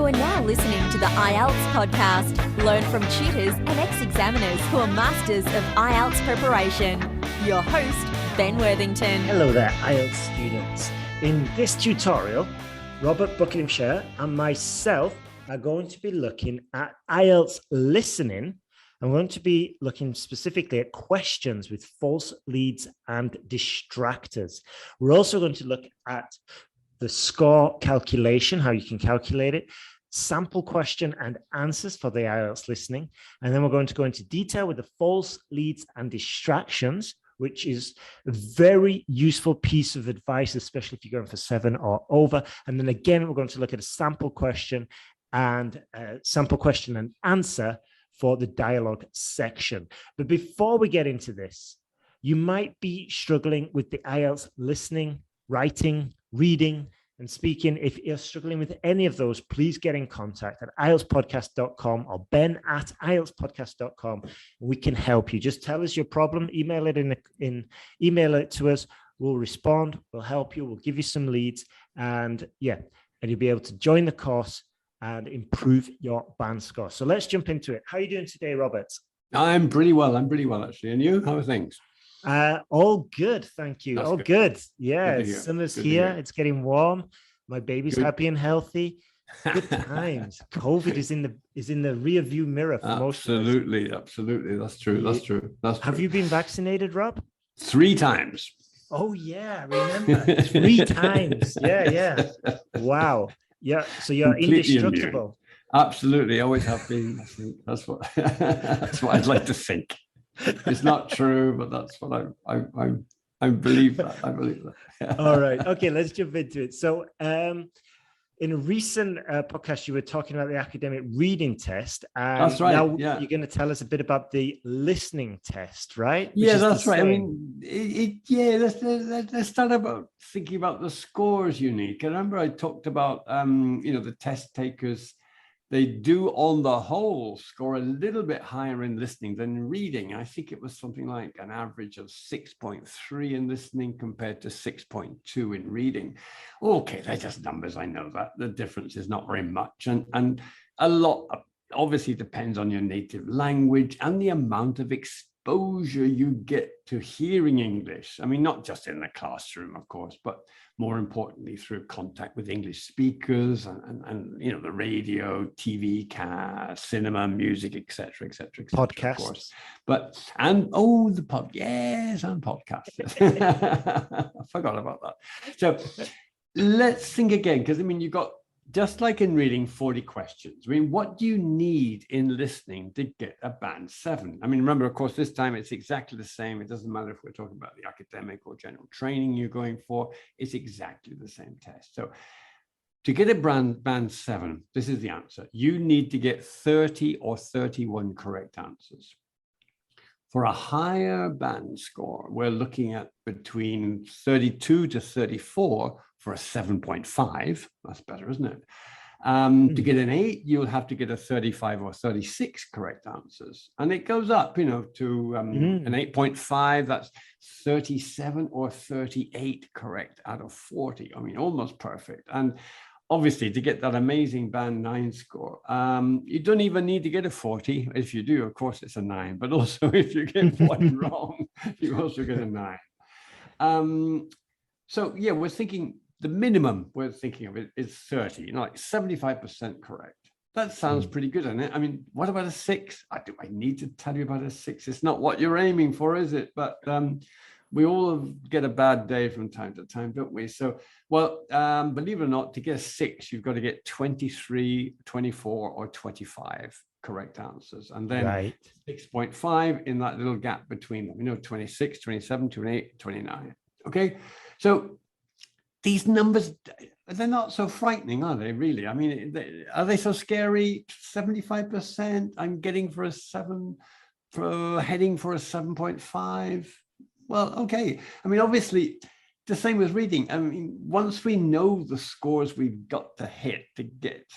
are now listening to the IELTS podcast. Learn from tutors and ex-examiners who are masters of IELTS preparation. Your host, Ben Worthington. Hello there, IELTS students. In this tutorial, Robert Buckinghamshire and myself are going to be looking at IELTS listening. I'm going to be looking specifically at questions with false leads and distractors. We're also going to look at the score calculation, how you can calculate it, sample question and answers for the IELTS listening. And then we're going to go into detail with the false leads and distractions, which is a very useful piece of advice, especially if you're going for 7 or over. And then again, we're going to look at a sample question and answer for the dialogue section. But before we get into this, you might be struggling with the IELTS listening, writing, reading, and speaking. If you're struggling with any of those, please get in contact at IELTSPodcast.com or Ben at IELTSPodcast.com. We can help you. Just tell us your problem, email it email it to us. We'll respond, we'll help you, we'll give you some leads, and you'll be able to join the course and improve your band score. So let's jump into it. How are you doing today, Robert? I'm pretty well actually. And you, how are things? All good, thank you. That's all good. Yeah, summer's here. It's getting warm. My baby's happy and healthy. Good times. COVID is in the rear view mirror for most of us. Absolutely. That's true. Have you been vaccinated, Rob? 3 times. Oh yeah, remember 3 times. Yeah. Wow. Yeah. So you're completely indestructible. Immune. Absolutely. Always have been. I think that's what I'd like to think. It's not true, but that's what I believe that. I believe that. All right. Okay, let's jump into it. So in a recent podcast, you were talking about the academic reading test. And that's right. Now you're going to tell us a bit about the listening test, right? Yeah, that's right. I mean, let's start about thinking about the scores you need. I remember I talked about, the test takers. They do, on the whole, score a little bit higher in listening than in reading. I think it was something like an average of 6.3 in listening compared to 6.2 in reading. Okay, they're just numbers. I know that the difference is not very much. And a lot obviously depends on your native language and the amount of exposure you get to hearing English. I mean, not just in the classroom, of course, but more importantly through contact with English speakers and the radio, TV, cinema, music, etc. Podcasts, of course. And podcasts. I forgot about that. So let's think again, because I mean, you've got, just like in reading, 40 questions. I mean, what do you need in listening to get a band 7? I mean, remember, of course, this time it's exactly the same. It doesn't matter if we're talking about the academic or general training you're going for. It's exactly the same test. So to get a band 7, this is the answer. You need to get 30 or 31 correct answers. For a higher band score, we're looking at between 32 to 34 for a 7.5. That's better, isn't it? To get an 8, you'll have to get a 35 or 36 correct answers. And it goes up, to an 8.5, that's 37 or 38 correct out of 40. I mean, almost perfect. And obviously, to get that amazing band 9 score, you don't even need to get a 40. If you do, of course, it's a 9. But also, if you get one wrong, you also get a 9. We're thinking the minimum we're thinking of it is 30, like 75% correct. That sounds pretty good, doesn't it? I mean, what about a 6? Do I need to tell you about a 6? It's not what you're aiming for, is it? But we all get a bad day from time to time, don't we? So, believe it or not, to get a 6, you've got to get 23, 24, or 25 correct answers. And then 6.5 in that little gap between them, 26, 27, 28, 29. Okay? So these numbers, they're not so frightening, are they, really? I mean, are they so scary? 75%, I'm getting for a 7, heading for a 7.5. Well, okay. I mean, obviously, the same with reading. I mean, once we know the scores we've got to hit to get,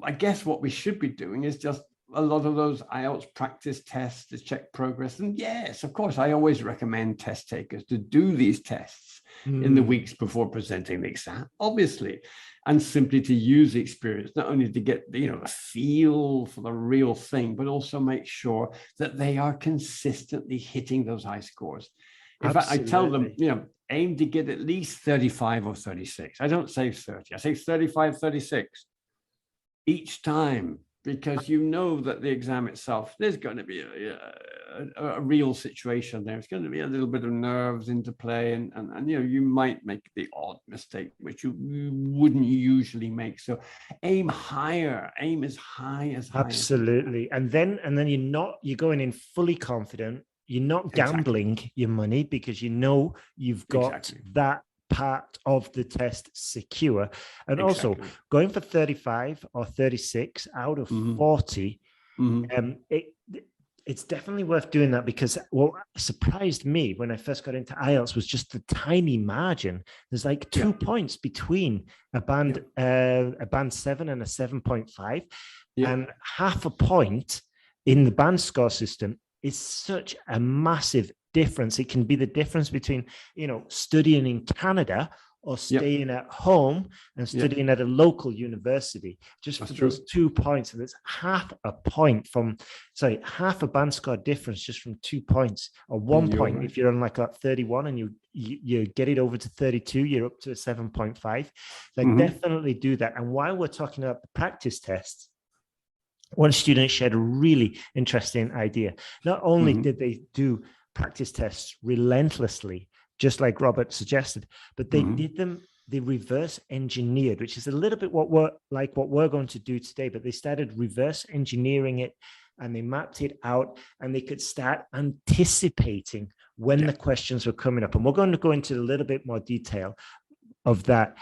I guess what we should be doing is just a lot of those IELTS practice tests to check progress? And yes, of course, I always recommend test takers to do these tests in the weeks before presenting the exam, obviously, and simply to use the experience, not only to get the feel for the real thing, but also make sure that they are consistently hitting those high scores. In fact, I tell them, aim to get at least 35 or 36. I don't say 30, I say 35, 36 each time, because you know that the exam itself, there's going to be a real situation there. It's going to be a little bit of nerves into play, and you might make the odd mistake, which you wouldn't usually make. So aim higher, aim as high as high. Absolutely. And then you're going in fully confident. You're not gambling your money, because you've got that part of the test secure. And also going for 35 or 36 out of 40, it's definitely worth doing that, because what surprised me when I first got into IELTS was just the tiny margin. There's like 2 points between a band 7 and a 7.5, and half a point in the band score system is such a massive difference. It can be the difference between, studying in Canada or staying at home and studying at a local university, just for those 2 points. And it's half a band score difference just from 2 points, or 1 point. Right. If you're on like a 31 and you get it over to 32, you're up to a 7.5. So definitely do that. And while we're talking about the practice tests, one student shared a really interesting idea. Not only did they do practice tests relentlessly, just like Robert suggested, but they did them, they reverse engineered, which is a little bit what we're going to do today, but they started reverse engineering it, and they mapped it out, and they could start anticipating when the questions were coming up. And we're going to go into a little bit more detail of that.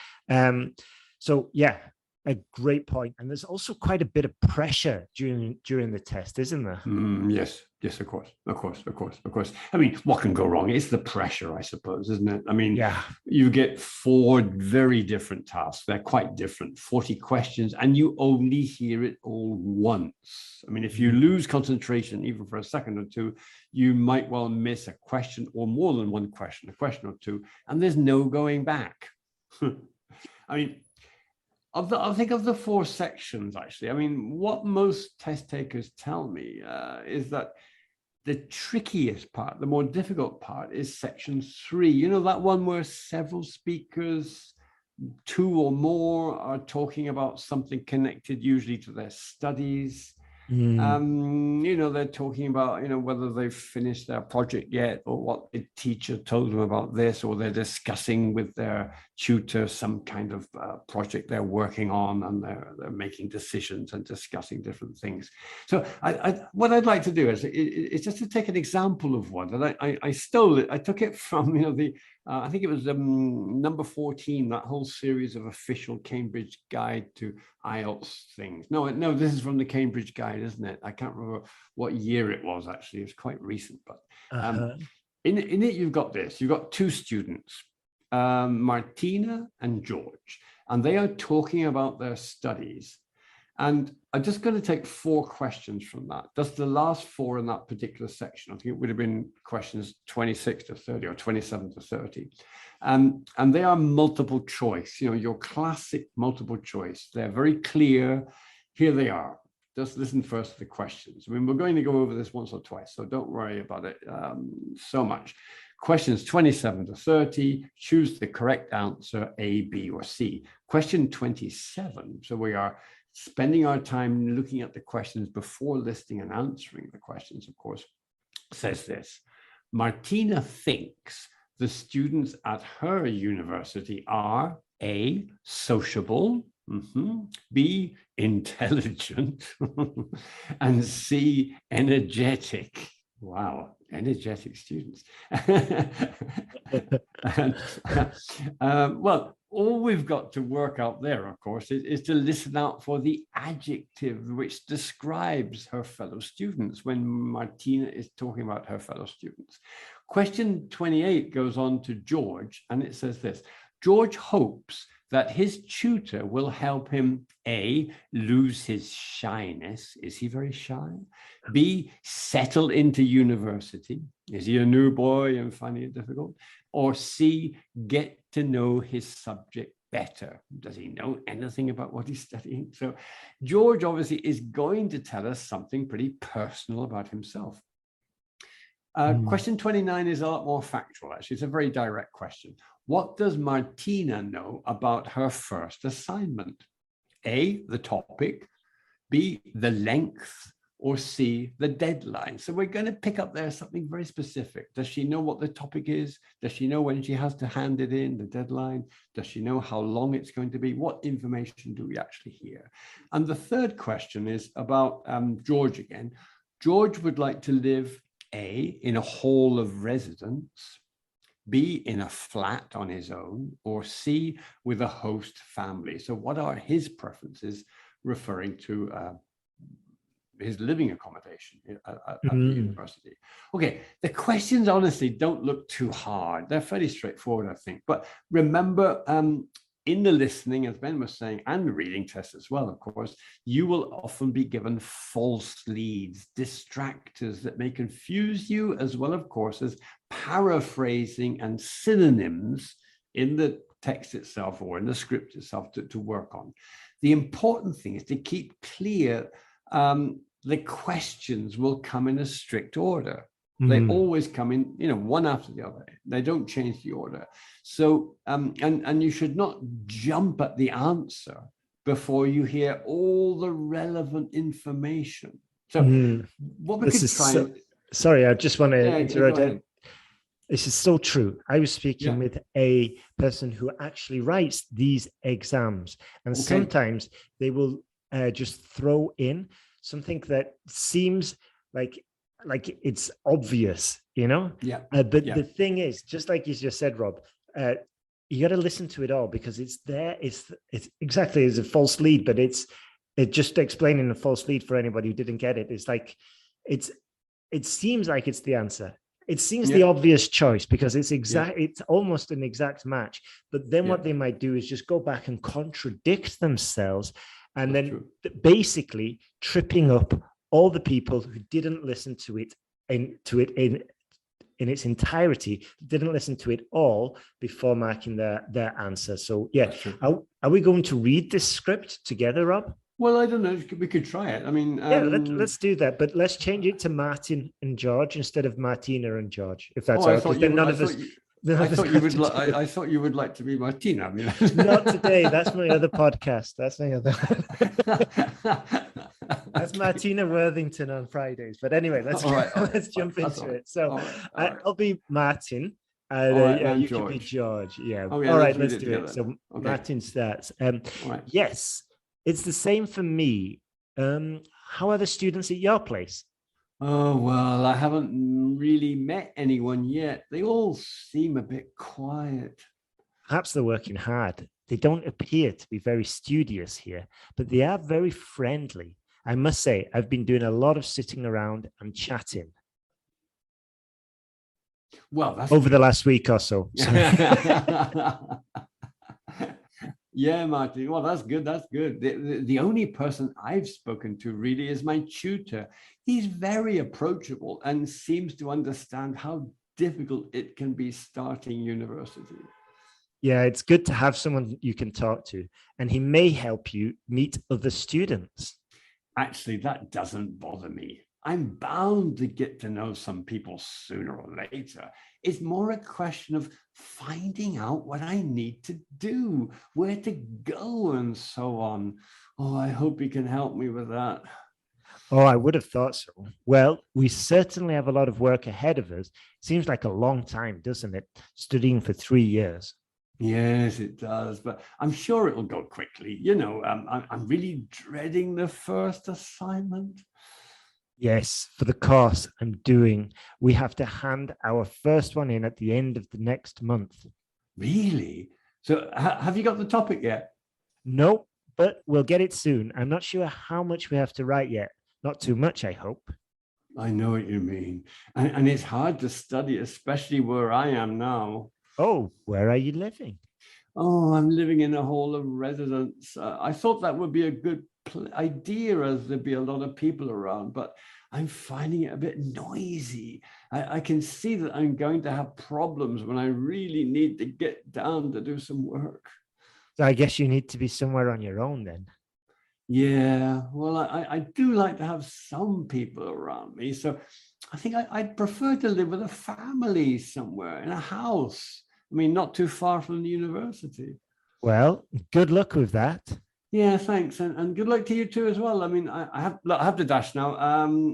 A great point. And there's also quite a bit of pressure during the test, isn't there? Yes, of course. I mean, what can go wrong? It's the pressure, I suppose, isn't it? I mean, you get 4 very different tasks. They're quite different, 40 questions, and you only hear it all once. I mean, if you lose concentration, even for a second or two, you might well miss a question, or more than one question, a question or two, and there's no going back. I mean, I think of the 4 sections, actually, I mean, what most test takers tell me is that the trickiest part, the more difficult part, is section 3. That one where several speakers, 2 or more, are talking about something connected usually to their studies. They're talking about, whether they've finished their project yet, or what the teacher told them about this, or they're discussing with their tutor some kind of project they're working on, and they're making decisions and discussing different things. So what I'd like to do is just to take an example of one, and I stole it. I took it from, I think it was number 14, that whole series of official Cambridge Guide to IELTS things. No, this is from the Cambridge Guide, isn't it? I can't remember what year it was, actually. It was quite recent. But in it, you've got this. You've got 2 students, Martina and George, and they are talking about their studies. And I'm just going to take 4 questions from that. That's the last 4 in that particular section. I think it would have been questions 26 to 30 or 27 to 30. And they are multiple choice, your classic multiple choice. They're very clear. Here they are. Just listen first to the questions. I mean, we're going to go over this once or twice, so don't worry about it so much. Questions 27 to 30, choose the correct answer, A, B, or C. Question 27, so we are spending our time looking at the questions before listening and answering the questions, of course, says this: Martina thinks the students at her university are A, sociable, B, intelligent, and C, energetic. Wow, energetic students. Well, all we've got to work out there, of course, is to listen out for the adjective which describes her fellow students when Martina is talking about her fellow students. Question 28 goes on to George, and it says this: George hopes that his tutor will help him A, lose his shyness. Is he very shy? B, settle into university. Is he a new boy and finding it difficult? Or C, get to know his subject better. Does he know anything about what he's studying? So George obviously is going to tell us something pretty personal about himself. Question 29 is a lot more factual, actually. It's a very direct question. What does Martina know about her first assignment? A, the topic, B, the length, or C, the deadline. So we're going to pick up there something very specific. Does she know what the topic is? Does she know when she has to hand it in, the deadline? Does she know how long it's going to be? What information do we actually hear? And the third question is about George again. George would like to live A, in a hall of residence, B, in a flat on his own, or C, with a host family. So what are his preferences referring to his living accommodation at the university? Okay, the questions honestly don't look too hard. They're fairly straightforward, I think. But remember, in the listening, as Ben was saying, and the reading test as well, of course, you will often be given false leads, distractors that may confuse you, as well, of course, as paraphrasing and synonyms in the text itself or in the script itself to work on. The important thing is to keep clear. The questions will come in a strict order. They always come in, one after the other. They don't change the order. So, and you should not jump at the answer before you hear all the relevant information. So what we could try... Sorry, I just want to interrupt. This is so true. I was speaking with a person who actually writes these exams, and sometimes they will just throw in something that seems like it's obvious, but the thing is, just like you just said, Rob, you got to listen to it all, because it's there. It's exactly as a false lead, but it's just explaining the false lead for anybody who didn't get it. It's like it seems like it's the answer. It seems the obvious choice because it's exact. It's almost an exact match. But then what they might do is just go back and contradict themselves, and then basically tripping up all the people who didn't listen to it in its entirety, didn't listen to it all before marking their answer. So are we going to read this script together, Rob? Well, I don't know. We could try it. I mean, let's do that, but let's change it to Martin and George instead of Martina and George, if that's all right. I thought you would like to be Martina. I mean, not today. That's my other podcast. That's my other. That's Martina Worthington on Fridays. But anyway, let's jump into it. So I'll be Martin. You can be George. Yeah. All right, let's do it. So Martin starts. Yes, it's the same for me. How are the students at your place? Oh, well, I haven't really met anyone yet. They all seem a bit quiet. Perhaps they're working hard. They don't appear to be very studious here, but they are very friendly. I must say, I've been doing a lot of sitting around and chatting. Well, that's over the last week or so. Yeah, Martin. Well, that's good. That's good. The only person I've spoken to really is my tutor. He's very approachable and seems to understand how difficult it can be starting university. Yeah, it's good to have someone you can talk to, and he may help you meet other students. Actually, that doesn't bother me. I'm bound to get to know some people sooner or later. It's more a question of finding out what I need to do, where to go, and so on. Oh, I hope you can help me with that. Oh, I would have thought so. Well, we certainly have a lot of work ahead of us. Seems like a long time, doesn't it? Studying for 3 years. Yes, it does, but I'm sure it'll go quickly. I'm really dreading the first assignment. Yes, for the course I'm doing, we have to hand our first one in at the end of the next month. Really? So have you got the topic yet? No, but we'll get it soon. I'm not sure how much we have to write yet. Not too much, I hope. I know what you mean. And it's hard to study, especially where I am now. Oh, where are you living? oh, I'm living in a hall of residence. I thought that would be a good idea as there'd be a lot of people around, but I'm finding it a bit noisy. I can see that I'm going to have problems when I really need to get down to do some work. So I guess you need to be somewhere on your own then. Yeah, well, I do like to have some people around me. So I think I'd prefer to live with a family somewhere in a house. I mean, not too far from the university. Well, good luck with that. Yeah, thanks. And good luck to you too as well. I mean, I have to dash now.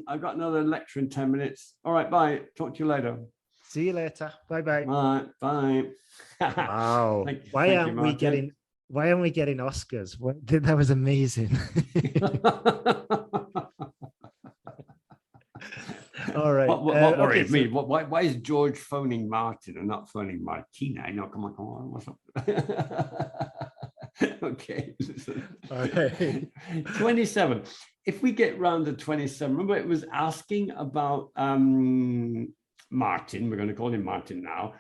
I've got another lecture in 10 minutes. All right, bye. Talk to you later. See you later. Bye-bye. Bye. Bye. Wow. Why aren't we getting Oscars? That was amazing. All right. What worries me? Why is George phoning Martin and not phoning Martina? No, come on. What's up? Okay. Okay. 27. If we get round to 27, remember it was asking about Martin. We're going to call him Martin now,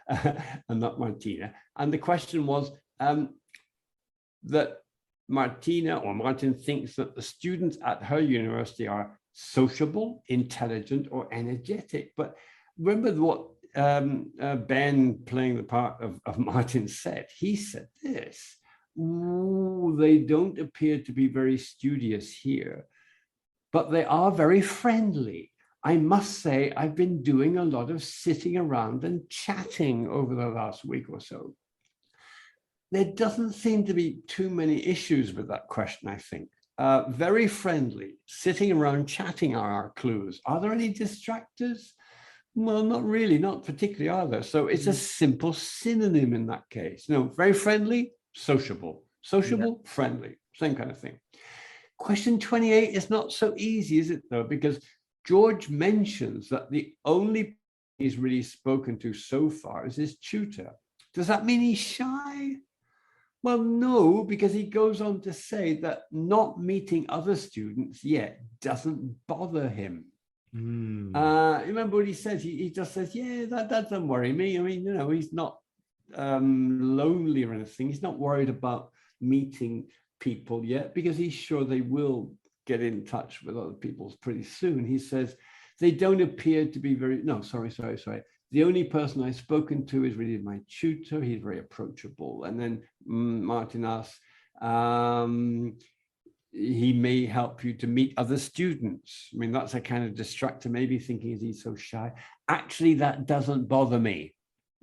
and not Martina. And the question was that Martin thinks that the students at her university are sociable, intelligent, or energetic. But remember what Ben, playing the part of Martin, said. He said this: they don't appear to be very studious here, but they are very friendly. I must say, I've been doing a lot of sitting around and chatting over the last week or so. There doesn't seem to be too many issues with that question, I think. Very friendly, sitting around chatting are our clues. Are there any distractors? Well, not really, not particularly either. So it's a simple synonym in that case. Very friendly, sociable. Sociable, friendly, same kind of thing. Question 28 is not so easy, is it, though? Because George mentions that the only person he's really spoken to so far is his tutor. Does that mean he's shy? Well, no, because he goes on to say that not meeting other students yet doesn't bother him. Remember what he says? He just says, yeah, that doesn't worry me. I mean, he's not lonely or anything. He's not worried about meeting people yet because he's sure they will get in touch with other people pretty soon. He says, they don't appear to be very, no, sorry. The only person I've spoken to is really my tutor. He's very approachable. And then Martin asks, he may help you to meet other students. I mean, that's a kind of distractor, maybe thinking, is he so shy? Actually, that doesn't bother me.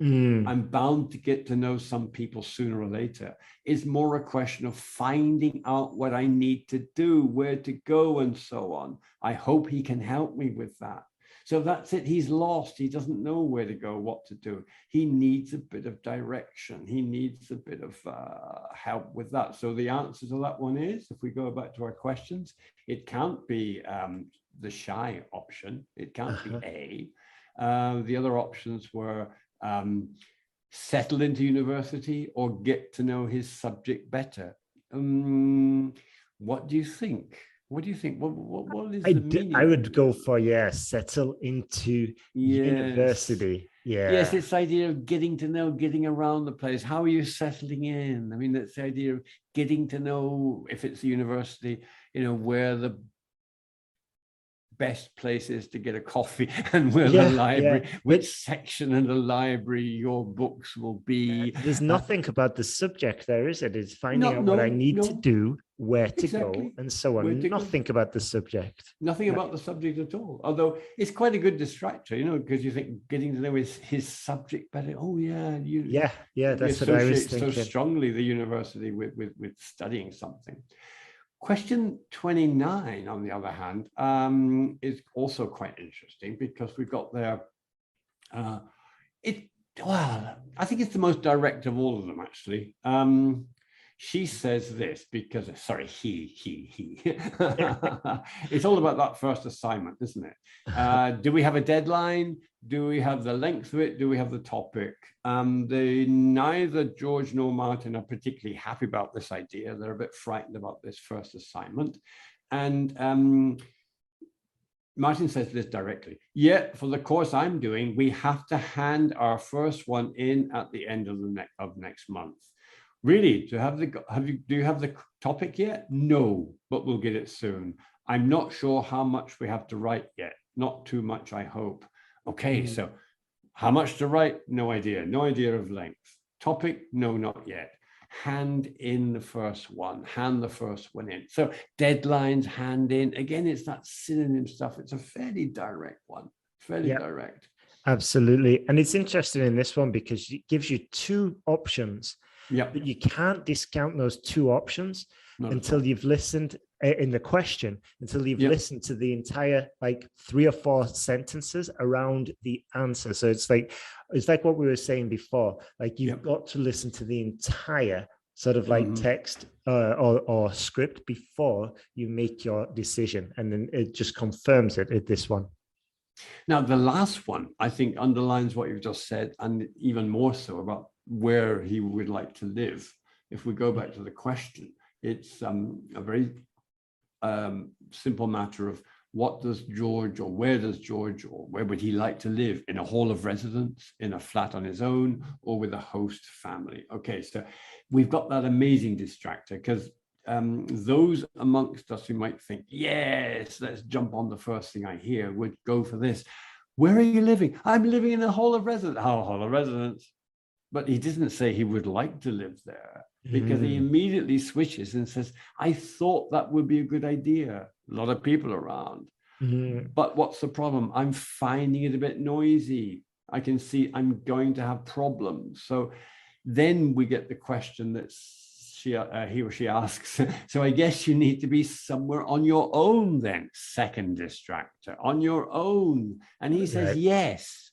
I'm bound to get to know some people sooner or later. It's more a question of finding out what I need to do, where to go, and so on. I hope he can help me with that. So that's it. He's lost. He doesn't know where to go, what to do. He needs a bit of direction. He needs a bit of help with that. So the answer to that one is, if we go back to our questions, it can't be the shy option. It can't be A. The other options were settle into university or get to know his subject better. What do you think? What do you think? What is the meaning? I would go for, settle into university. Yeah. Yes, it's the idea of getting to know, getting around the place. How are you settling in? I mean, that's the idea of getting to know, if it's a university, where the best places to get a coffee and where the library, which section in the library your books will be. There's nothing about the subject there, is it? It's finding out what I need to do, where to go, and so on. Nothing about the subject. Nothing about the subject at all. Although it's quite a good distractor, because you think getting to know his subject better. Oh yeah, that's what I was thinking. So strongly the university with studying something. Question 29, on the other hand, is also quite interesting because we've got there, I think it's the most direct of all of them, actually. She says this because, sorry, he. It's all about that first assignment, isn't it? Do we have a deadline? Do we have the length of it? Do we have the topic? Neither George nor Martin are particularly happy about this idea. They're a bit frightened about this first assignment. And Martin says this directly. Yeah, for the course I'm doing, we have to hand our first one in at the end of next month. Really? Do you have the topic yet? No, but we'll get it soon. I'm not sure how much we have to write yet. Not too much, I hope. Okay, so how much to write? No idea. No idea of length. Topic? No, not yet. Hand in the first one. Hand the first one in. So deadlines, hand in. Again, it's that synonym stuff. It's a fairly direct one. Fairly direct. Absolutely. And it's interesting in this one because it gives you two options. Yeah. But you can't discount those two options until you've listened in the question, until you've listened to the entire like 3 or 4 sentences around the answer. So it's like what we were saying before, like you've got to listen to the entire sort of like text or script before you make your decision. And then it just confirms it at this one. Now, the last one, I think, underlines what you've just said, and even more so about where he would like to live. If we go back to the question, it's a very simple matter of what does George, or where does George, or where would he like to live? In a hall of residence, in a flat on his own, or with a host family? Okay, so we've got that amazing distractor, because those amongst us who might think, yes, let's jump on the first thing I hear, would go for this. Where are you living? I'm living in a hall of residence. Oh, hall of residence. But he didn't say he would like to live there, because he immediately switches and says, I thought that would be a good idea. A lot of people around. But what's the problem? I'm finding it a bit noisy. I can see I'm going to have problems. So then we get the question that he or she asks, so I guess you need to be somewhere on your own then, second distractor, on your own. And he says, yes.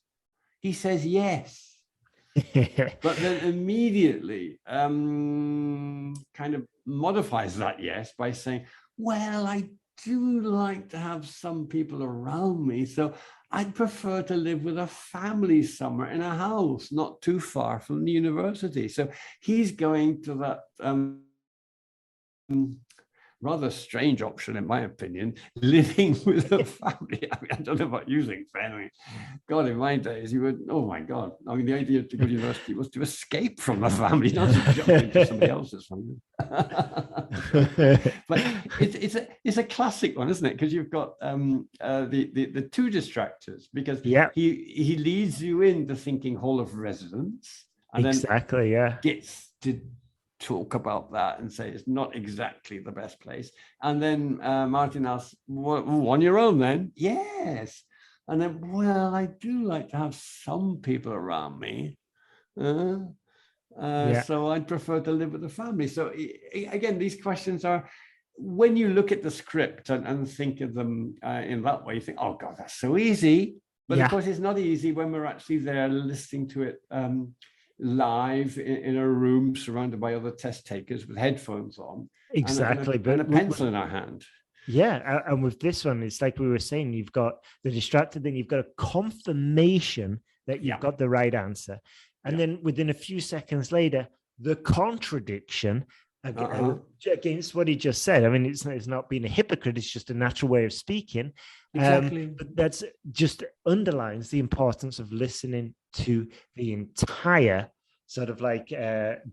He says, yes. But then immediately kind of modifies that yes by saying, well, I do like to have some people around me, so I'd prefer to live with a family somewhere in a house not too far from the university. So he's going to that rather strange option, in my opinion, living with a family. I mean, I don't know about you, family. God, in my days, you would, oh my God. I mean, the idea to go to university was to escape from a family, not to jump into somebody else's family. But it's a classic one, isn't it? Because you've got the two distractors, because he leads you into thinking hall of residence, and then gets to talk about that and say it's not exactly the best place. And then Martin asks, well, on your own then? Yes. And then, well, I do like to have some people around me. So I'd prefer to live with a family. So again, these questions are, when you look at the script and think of them in that way, you think, oh God, that's so easy. But of course, it's not easy when we're actually there listening to it live in a room surrounded by other test takers with headphones on, and a pencil in our hand. And with this one, it's like we were saying, you've got the distracted, then you've got a confirmation that you've got the right answer, and then within a few seconds later, the contradiction against what he just said. I mean, it's not being a hypocrite, it's just a natural way of speaking. But that's just underlines the importance of listening to the entire sort of like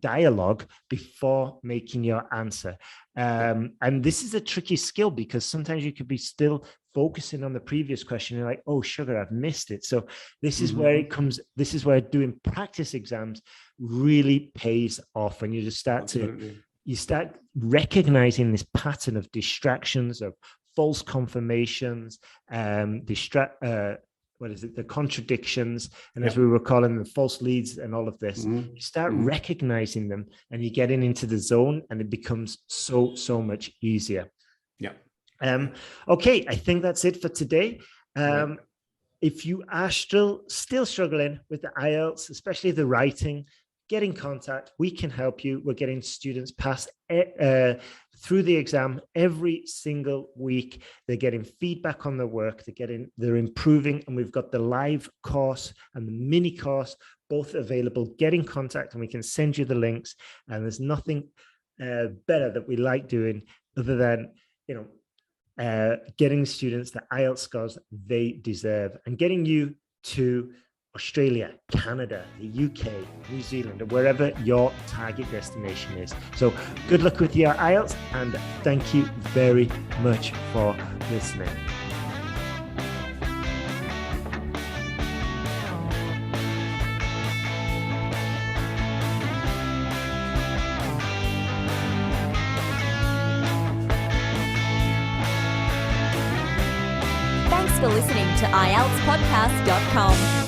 dialogue before making your answer. And this is a tricky skill, because sometimes you could be still focusing on the previous question. You're like, oh, sugar, I've missed it. So this is where it comes. This is where doing practice exams really pays off, when you just start recognizing this pattern of distractions, of false confirmations, the contradictions, and as we were calling them, the false leads and all of this. You start recognizing them, and you're getting into the zone, and it becomes so much easier. Okay, I think that's it for today. If you are still struggling with the IELTS, especially the writing, get in contact. We can help you. We're getting students pass through the exam every single week. They're getting feedback on their work. They're improving, and we've got the live course and the mini course both available. Get in contact, and we can send you the links. And there's nothing better that we like doing other than getting students the IELTS scores they deserve, and getting you to Australia, Canada, the UK, New Zealand, or wherever your target destination is. So good luck with your IELTS, and thank you very much for listening. Thanks for listening to IELTSPodcast.com.